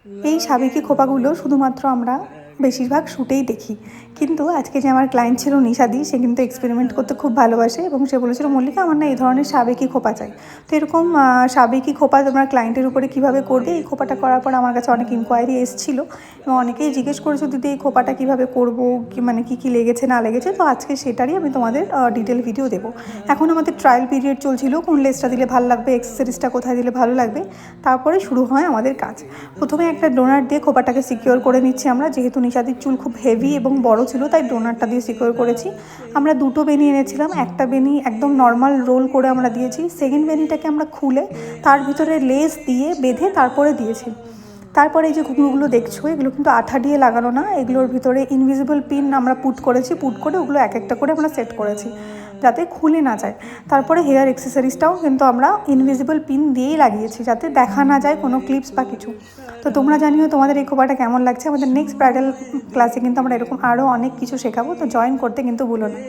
এই সাবেকি খোপাগুলো শুধুমাত্র আমরা বেশিরভাগ শ্যুটেই দেখি, কিন্তু আজকে যে আমার ক্লায়েন্ট ছিল নিশাদি, সে কিন্তু এক্সপেরিমেন্ট করতে খুব ভালোবাসে এবং সে বলেছিল মল্লিকা আমার না এই ধরনের সাবেকি খোপা চাই। তো এরকম সাবেকি খোপা তোমরা ক্লায়েন্টের উপরে কীভাবে করবে, এই খোপাটা করার পর আমার কাছে অনেক ইনকোয়ারি এসেছিলো এবং অনেকেই জিজ্ঞেস করেছো দিদি এই খোপাটা কীভাবে করবো, কি মানে কী কী লেগেছে না লেগেছে। তো আজকে সেটারই আমি তোমাদের ডিটেল ভিডিও দেবো। এখন আমাদের ট্রায়াল পিরিয়ড চলছিল, কোন লেসটা দিলে ভালো লাগবে, এক্সেসরিজটা কোথায় দিলে ভালো লাগবে, তারপরে শুরু হয় আমাদের কাজ। প্রথমে একটা ডোনার দিয়ে খোপাটাকে সিকিওর করে নিচ্ছি আমরা, যেহেতু নিশাদির চুল খুব হেভি এবং বড় ছিল তাই ডোনারটা দিয়ে সিকিওর করেছি। আমরা দুটো বেনি এনেছিলাম, একটা বেনি একদম নর্মাল রোল করে আমরা দিয়েছি, সেকেন্ড বেনিটাকে আমরা খুলে তার ভিতরে লেস দিয়ে বেঁধে তারপরে দিয়েছি। তারপরে এই যে ঘুঙরুগুলো দেখছো এগুলো কিন্তু আঠা দিয়ে লাগানো না, এগুলোর ভিতরে ইনভিজিবল পিন আমরা পুট করেছি, পুট করে ওগুলো এক একটা করে আমরা সেট করেছি যাতে খুলে না যায়। তারপরে হেয়ার অ্যাক্সেসরিজটাও কিন্তু আমরা ইনভিজিবল পিন দিয়েই লাগিয়েছি যাতে দেখা না যায় কোনো ক্লিপস বা কিছু। তো তোমরা জানিও তোমাদের এই খোপাটা কেমন লাগছে। আমাদের নেক্সট ব্রাইডাল ক্লাসে কিন্তু আমরা এরকম আরও অনেক কিছু শেখাবো, তো জয়েন করতে কিন্তু ভুলো না।